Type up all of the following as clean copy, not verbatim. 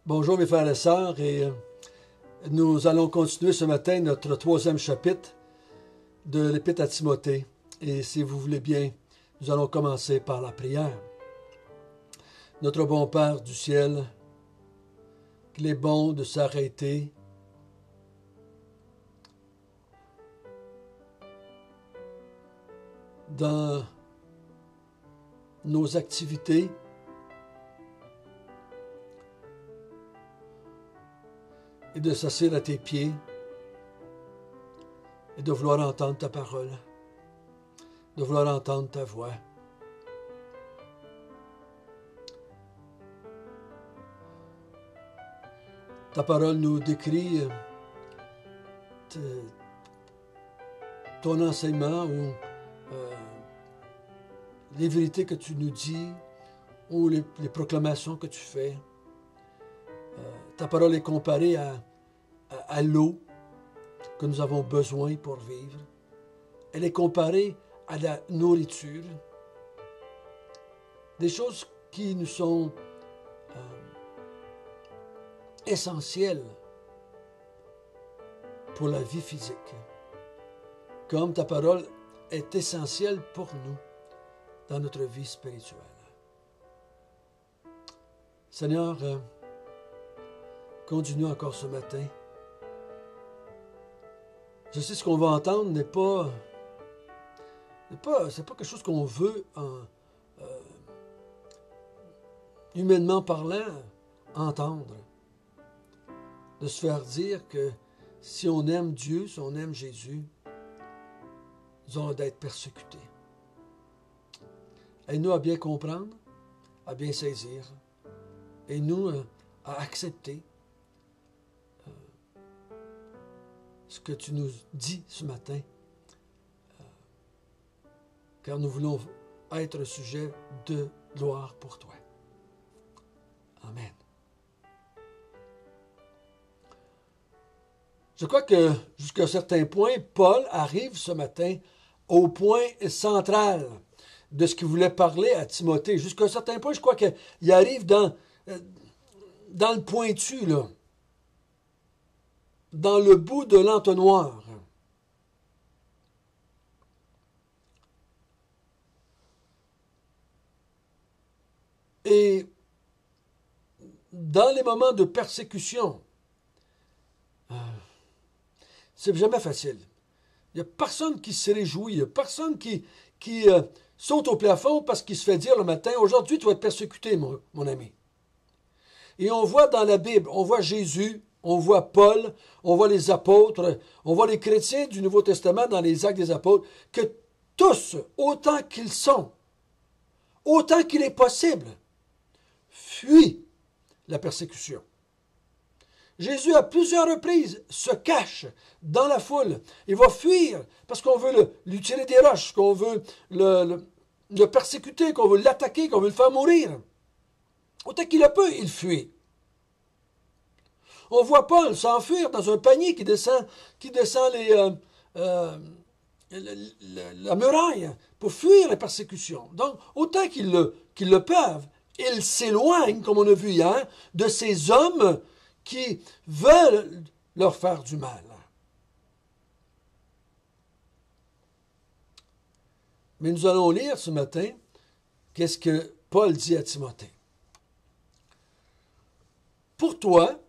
Bonjour mes frères et sœurs, et nous allons continuer ce matin notre troisième chapitre de l'Épître à Timothée. Et si vous voulez bien, nous allons commencer par la prière. Notre bon Père du ciel, qu'il est bon de s'arrêter dans nos activités, et de s'asseoir à tes pieds et de vouloir entendre ta parole, de vouloir entendre ta voix. Ta parole nous décrit ton enseignement ou les vérités que tu nous dis ou les proclamations que tu fais. Ta parole est comparée à l'eau que nous avons besoin pour vivre. Elle est comparée à la nourriture. Des choses qui nous sont essentielles pour la vie physique. Comme ta parole est essentielle pour nous dans notre vie spirituelle. Seigneur, continue encore ce matin. Je sais ce qu'on va entendre n'est pas quelque chose qu'on veut, humainement parlant, entendre. De se faire dire que si on aime Dieu, si on aime Jésus, nous allons être persécutés. Aide-nous à bien comprendre, à bien saisir, et nous à accepter ce que tu nous dis ce matin, car nous voulons être sujet de gloire pour toi. Amen. Je crois que jusqu'à un certain point, Paul arrive ce matin au point central de ce qu'il voulait parler à Timothée. Jusqu'à un certain point, je crois qu'il arrive dans le pointu, là. Dans le bout de l'entonnoir. Et dans les moments de persécution, c'est jamais facile. Il n'y a personne qui se réjouit, il n'y a personne qui saute au plafond parce qu'il se fait dire le matin, aujourd'hui tu vas être persécuté, mon ami. Et on voit dans la Bible, on voit Jésus, on voit Paul, on voit les apôtres, on voit les chrétiens du Nouveau Testament dans les Actes des apôtres, que tous, autant qu'ils sont, autant qu'il est possible, fuient la persécution. Jésus, à plusieurs reprises, se cache dans la foule. Il va fuir parce qu'on veut lui tirer des roches, qu'on veut le persécuter, qu'on veut l'attaquer, qu'on veut le faire mourir. Autant qu'il le peut, il fuit. On voit Paul s'enfuir dans un panier qui descend la muraille pour fuir les persécutions. Donc, autant qu'ils le peuvent, ils s'éloignent, comme on a vu hier, de ces hommes qui veulent leur faire du mal. Mais nous allons lire ce matin qu'est-ce que Paul dit à Timothée. Pour toi,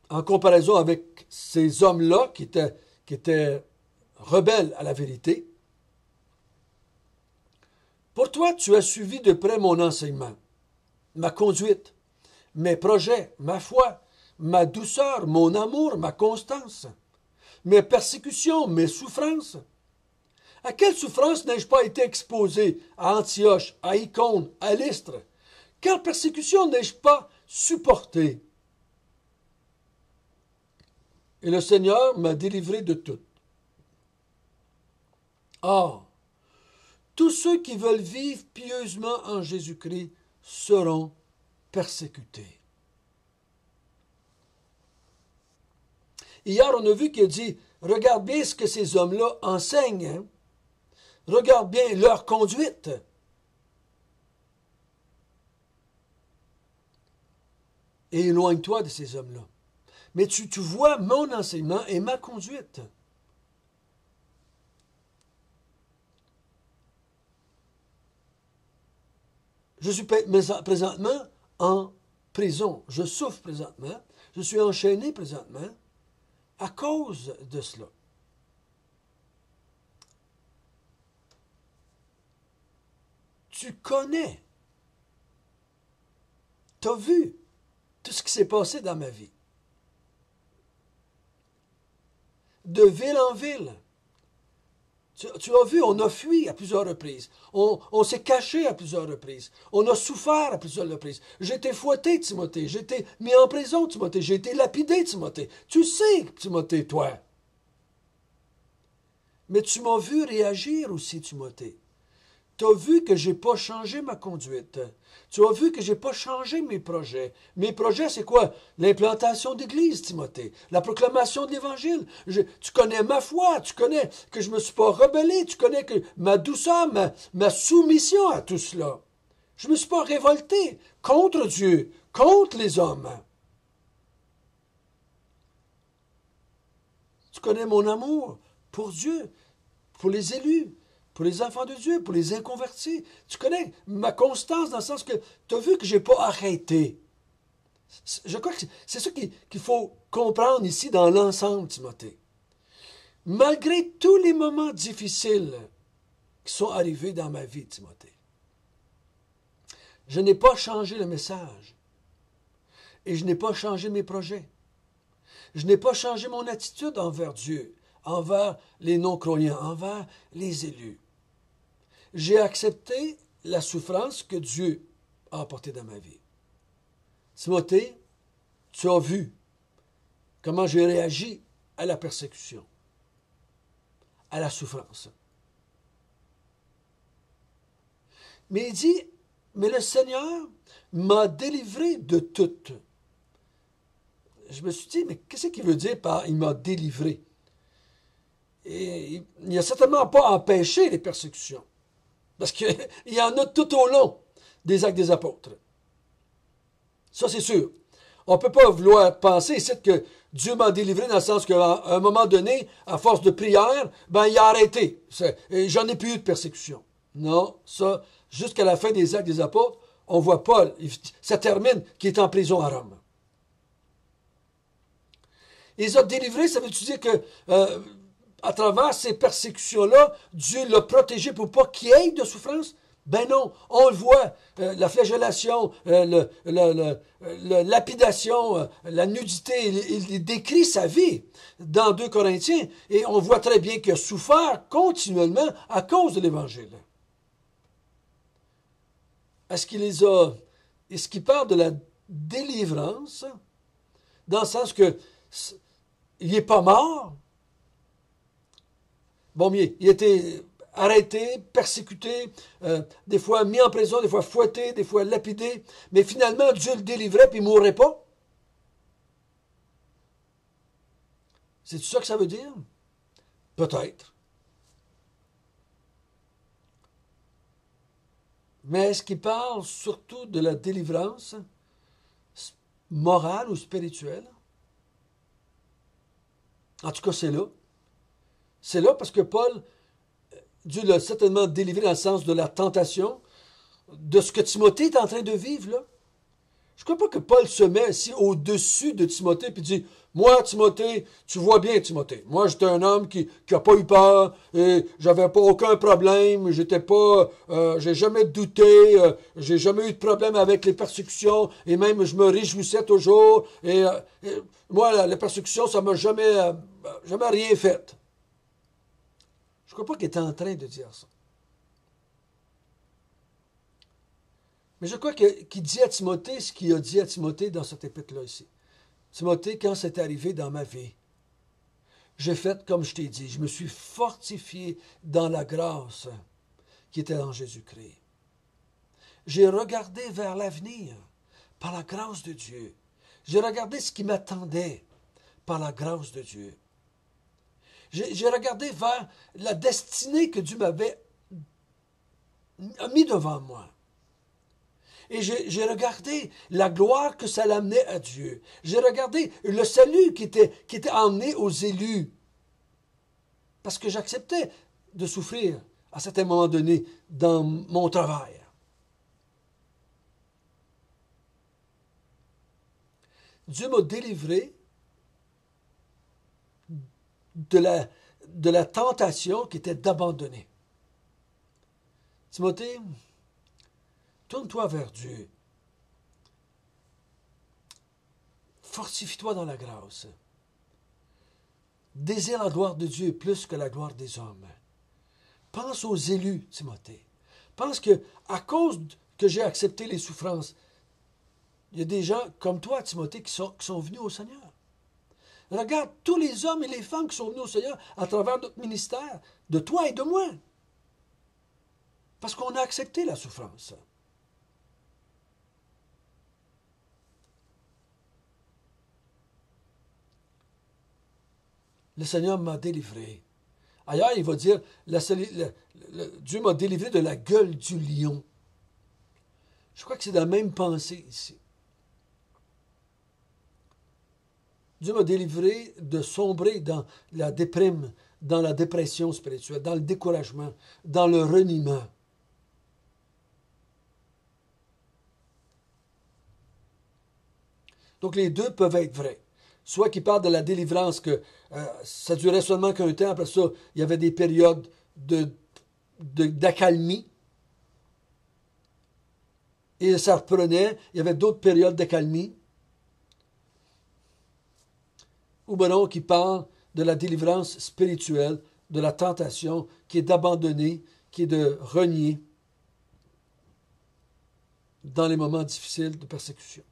en comparaison avec ces hommes-là qui étaient rebelles à la vérité, pour toi, tu as suivi de près mon enseignement, ma conduite, mes projets, ma foi, ma douceur, mon amour, ma constance, mes persécutions, mes souffrances. À quelle souffrance n'ai-je pas été exposé à Antioche, à Icône, à Lystre? Quelle persécution n'ai-je pas supporté? Et le Seigneur m'a délivré de toutes. Or, tous ceux qui veulent vivre pieusement en Jésus-Christ seront persécutés. Hier, on a vu qu'il a dit, regarde bien ce que ces hommes-là enseignent. Hein? Regarde bien leur conduite. et éloigne-toi de ces hommes-là. Mais tu vois mon enseignement et ma conduite. Je suis présentement en prison. Je souffre présentement. Je suis enchaîné présentement à cause de cela. Tu connais. Tu as vu tout ce qui s'est passé dans ma vie. De ville en ville. Tu as vu, on a fui à plusieurs reprises. On s'est caché à plusieurs reprises. On a souffert à plusieurs reprises. J'ai été fouetté, Timothée. J'ai été mis en prison, Timothée. J'ai été lapidé, Timothée. Tu sais, Timothée, toi. Mais tu m'as vu réagir aussi, Timothée. Tu as vu que je n'ai pas changé ma conduite. Tu as vu que je n'ai pas changé mes projets. Mes projets, c'est quoi? L'implantation d'église, Timothée. La proclamation de l'Évangile. Tu connais ma foi. Tu connais que je ne me suis pas rebellé. Tu connais que ma douceur, ma soumission à tout cela. Je ne me suis pas révolté contre Dieu, contre les hommes. Tu connais mon amour pour Dieu, pour les élus, pour les enfants de Dieu, pour les inconvertis. Tu connais ma constance dans le sens que tu as vu que je n'ai pas arrêté. Je crois que c'est ça qu'il faut comprendre ici dans l'ensemble, Timothée. Malgré tous les moments difficiles qui sont arrivés dans ma vie, Timothée, je n'ai pas changé le message et je n'ai pas changé mes projets. Je n'ai pas changé mon attitude envers Dieu, envers les non-croyants, envers les élus. J'ai accepté la souffrance que Dieu a apportée dans ma vie. Timothée, tu as vu comment j'ai réagi à la persécution, à la souffrance. Mais il dit, mais le Seigneur m'a délivré de tout. Je me suis dit, mais qu'est-ce qu'il veut dire par « il m'a délivré » ? Et il n'a certainement pas empêché les persécutions. Parce qu'il y en a tout au long des Actes des Apôtres. Ça, c'est sûr. On ne peut pas vouloir penser ici que Dieu m'a délivré dans le sens qu'à un moment donné, à force de prière, il a arrêté. Et j'en ai plus eu de persécution. Non, ça, jusqu'à la fin des Actes des Apôtres, on voit Paul, ça termine qu'il est en prison à Rome. Il les a délivrés, ça veut dire que à travers ces persécutions-là, Dieu l'a protégé pour pas qu'il y ait de souffrance? Ben non, on le voit, la flagellation, la lapidation, la nudité, il décrit sa vie dans 2 Corinthiens, et on voit très bien qu'il a souffert continuellement à cause de l'Évangile. Est-ce qu'il parle de la délivrance, dans le sens que il n'est pas mort? Bon, mais il a été arrêté, persécuté, des fois mis en prison, des fois fouetté, des fois lapidé, mais finalement Dieu le délivrait puis il ne mourrait pas. C'est ça que ça veut dire? Peut-être. Mais est-ce qu'il parle surtout de la délivrance morale ou spirituelle? En tout cas, c'est là. C'est là parce que Paul, Dieu l'a certainement délivré dans le sens de la tentation, de ce que Timothée est en train de vivre là. Je ne crois pas que Paul se met ici au-dessus de Timothée et dit « Moi, Timothée, tu vois bien, Timothée, moi j'étais un homme qui n'a pas eu peur, et j'avais pas aucun problème, j'ai jamais douté, j'ai jamais eu de problème avec les persécutions, et même je me réjouissais toujours, et moi, la persécution, ça m'a jamais rien fait. » Je ne crois pas qu'il est en train de dire ça. Mais je crois qu'il dit à Timothée ce qu'il a dit à Timothée dans cette épître-là ici. Timothée, quand c'est arrivé dans ma vie, j'ai fait comme je t'ai dit, je me suis fortifié dans la grâce qui était en Jésus-Christ. J'ai regardé vers l'avenir par la grâce de Dieu. J'ai regardé ce qui m'attendait par la grâce de Dieu. J'ai regardé vers la destinée que Dieu m'avait mis devant moi. Et j'ai regardé la gloire que ça l'amenait à Dieu. J'ai regardé le salut qui était emmené aux élus. Parce que j'acceptais de souffrir à certains moments donnés dans mon travail. Dieu m'a délivré de la tentation qui était d'abandonner. Timothée, tourne-toi vers Dieu. Fortifie-toi dans la grâce. Désire la gloire de Dieu plus que la gloire des hommes. Pense aux élus, Timothée. Pense que, à cause que j'ai accepté les souffrances, il y a des gens comme toi, Timothée, qui sont venus au Seigneur. Regarde tous les hommes et les femmes qui sont venus au Seigneur à travers notre ministère, de toi et de moi. Parce qu'on a accepté la souffrance. Le Seigneur m'a délivré. Ailleurs, il va dire, Dieu m'a délivré de la gueule du lion. Je crois que c'est la même pensée ici. Dieu m'a délivré de sombrer dans la déprime, dans la dépression spirituelle, dans le découragement, dans le reniement. Donc les deux peuvent être vrais. Soit qu'il parle de la délivrance, que ça durait seulement qu'un temps, après ça, il y avait des périodes d'accalmie. Et ça reprenait, il y avait d'autres périodes d'accalmie. Ou bien non, qui parle de la délivrance spirituelle, de la tentation, qui est d'abandonner, qui est de renier dans les moments difficiles de persécution.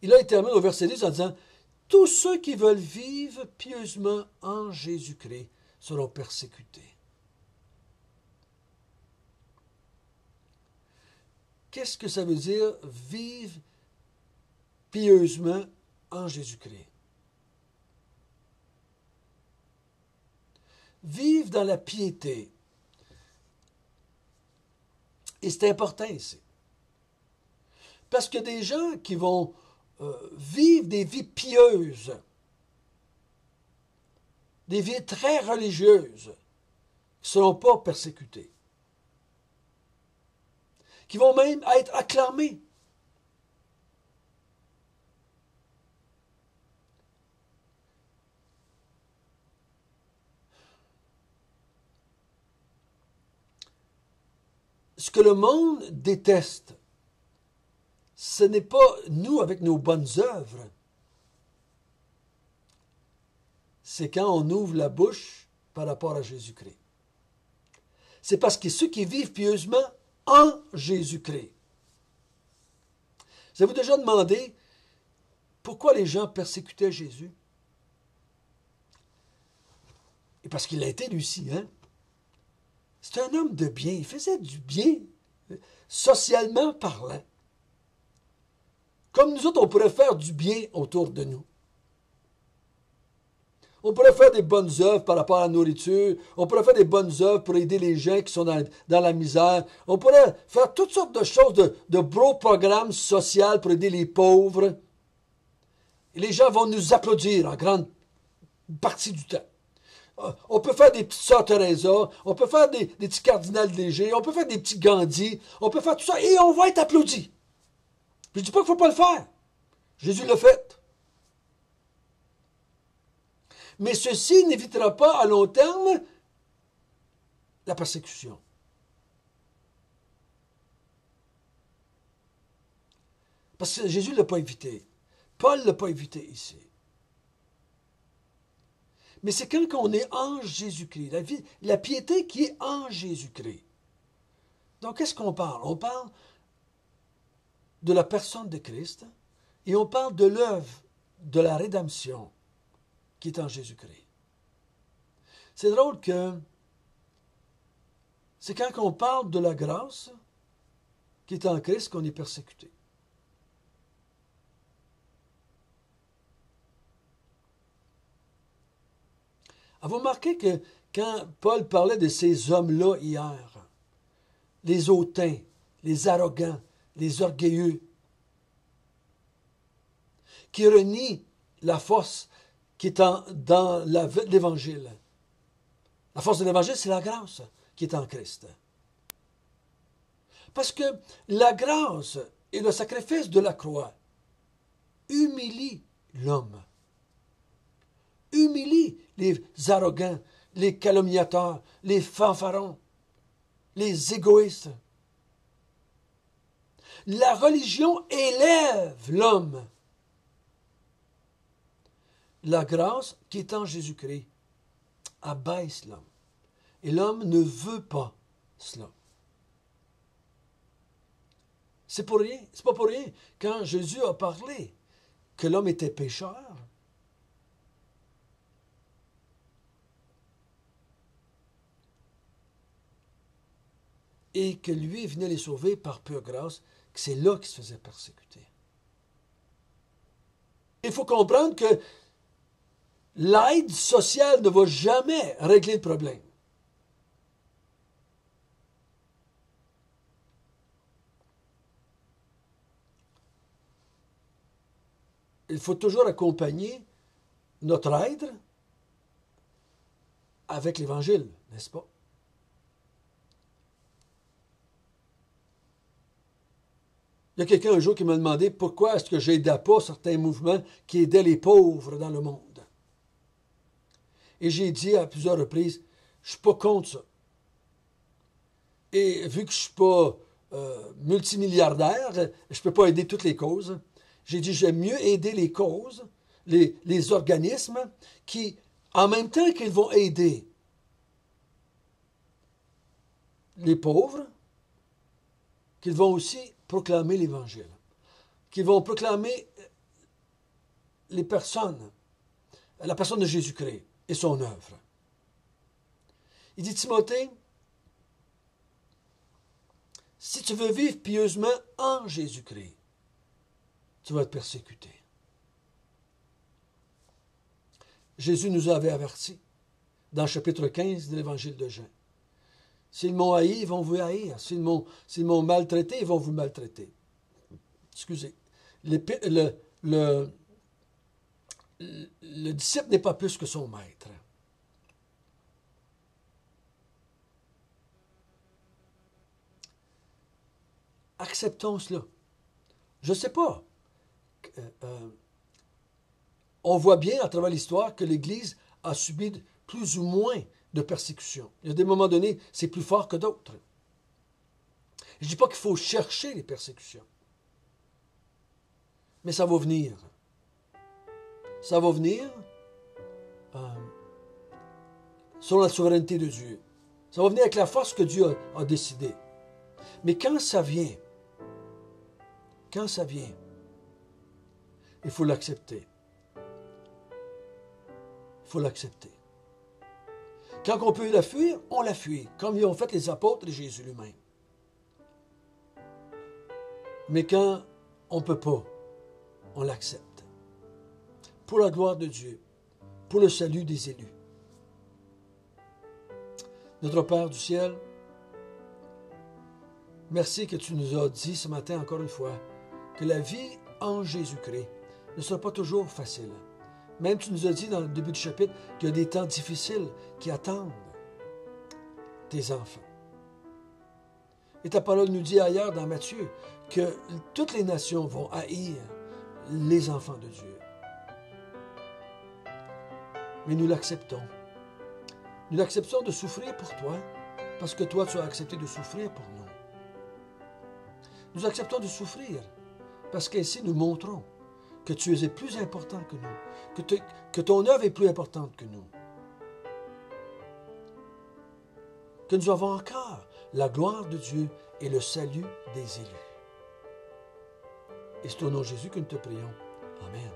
Et là, il termine au verset 10 en disant « Tous ceux qui veulent vivre pieusement en Jésus-Christ seront persécutés. » Qu'est-ce que ça veut dire vivre pieusement en Jésus-Christ? Vivre dans la piété. Et c'est important ici. Parce que des gens qui vont vivre des vies pieuses, des vies très religieuses, ne seront pas persécutés, qui vont même être acclamés. Ce que le monde déteste, ce n'est pas nous avec nos bonnes œuvres. C'est quand on ouvre la bouche par rapport à Jésus-Christ. C'est parce que ceux qui vivent pieusement en Jésus-Christ. Vous avez déjà demandé pourquoi les gens persécutaient Jésus? Et parce qu'il a été lucide, hein? C'est un homme de bien. Il faisait du bien, socialement parlant. Comme nous autres, on pourrait faire du bien autour de nous. On pourrait faire des bonnes œuvres par rapport à la nourriture. On pourrait faire des bonnes œuvres pour aider les gens qui sont dans la misère. On pourrait faire toutes sortes de choses, de beaux programmes sociaux pour aider les pauvres. Et les gens vont nous applaudir en grande partie du temps. On peut faire des petites sœurs Teresa, on peut faire des petits cardinals légers, on peut faire des petits Gandhi, on peut faire tout ça et on va être applaudi. Je ne dis pas qu'il ne faut pas le faire. Jésus l'a fait. Mais ceci n'évitera pas à long terme la persécution. Parce que Jésus ne l'a pas évité. Paul ne l'a pas évité ici. Mais c'est quand on est en Jésus-Christ, la piété qui est en Jésus-Christ. Donc, qu'est-ce qu'on parle? On parle de la personne de Christ et on parle de l'œuvre de la rédemption qui est en Jésus-Christ. C'est drôle que c'est quand on parle de la grâce qui est en Christ qu'on est persécuté. Avez-vous remarqué que quand Paul parlait de ces hommes-là hier, les hautains, les arrogants, les orgueilleux, qui renient la force qui est dans l'Évangile. La force de l'Évangile, c'est la grâce qui est en Christ. Parce que la grâce et le sacrifice de la croix humilient l'homme, humilient les arrogants, les calomniateurs, les fanfarons, les égoïstes. La religion élève l'homme. La grâce qui est en Jésus-Christ abaisse l'homme. Et l'homme ne veut pas cela. C'est pas pour rien. Quand Jésus a parlé que l'homme était pécheur, et que lui venait les sauver par pure grâce, que c'est là qu'il se faisait persécuter. Il faut comprendre que l'aide sociale ne va jamais régler le problème. Il faut toujours accompagner notre aide avec l'Évangile, n'est-ce pas? Il y a quelqu'un un jour qui m'a demandé pourquoi est-ce que je n'aidais pas certains mouvements qui aidaient les pauvres dans le monde. Et j'ai dit à plusieurs reprises, je ne suis pas contre ça. Et vu que je ne suis pas multimilliardaire, je ne peux pas aider toutes les causes. J'ai dit, j'aime mieux aider les causes, les organismes qui, en même temps qu'ils vont aider les pauvres, qu'ils vont aussi proclamer l'Évangile, qu'ils vont proclamer la personne de Jésus-Christ et son œuvre. Il dit, Timothée, si tu veux vivre pieusement en Jésus-Christ, tu vas être persécuté. Jésus nous avait avertis dans le chapitre 15 de l'Évangile de Jean. S'ils m'ont haï, ils vont vous haïr. S'ils m'ont maltraité, ils vont vous maltraiter. Excusez. Le disciple n'est pas plus que son maître. Acceptons cela. Je ne sais pas. On voit bien à travers l'histoire que l'Église a subi plus ou moins de persécution. Il y a des moments donnés, c'est plus fort que d'autres. Je ne dis pas qu'il faut chercher les persécutions. Mais ça va venir. Ça va venir selon la souveraineté de Dieu. Ça va venir avec la force que Dieu a décidé. Mais quand ça vient, il faut l'accepter. Il faut l'accepter. Quand on peut la fuir, on la fuit, comme ils ont fait les apôtres et Jésus lui-même. Mais quand on ne peut pas, on l'accepte. Pour la gloire de Dieu, pour le salut des élus. Notre Père du ciel, merci que tu nous as dit ce matin encore une fois que la vie en Jésus-Christ ne sera pas toujours facile. Même tu nous as dit dans le début du chapitre qu'il y a des temps difficiles qui attendent tes enfants. Et ta parole nous dit ailleurs dans Matthieu que toutes les nations vont haïr les enfants de Dieu. Mais nous l'acceptons. Nous l'acceptons de souffrir pour toi, parce que toi, tu as accepté de souffrir pour nous. Nous acceptons de souffrir, parce qu'ainsi nous montrons que tu es plus important que nous, que ton œuvre est plus importante que nous, que nous avons encore la gloire de Dieu et le salut des élus. Et c'est au nom de Jésus que nous te prions. Amen.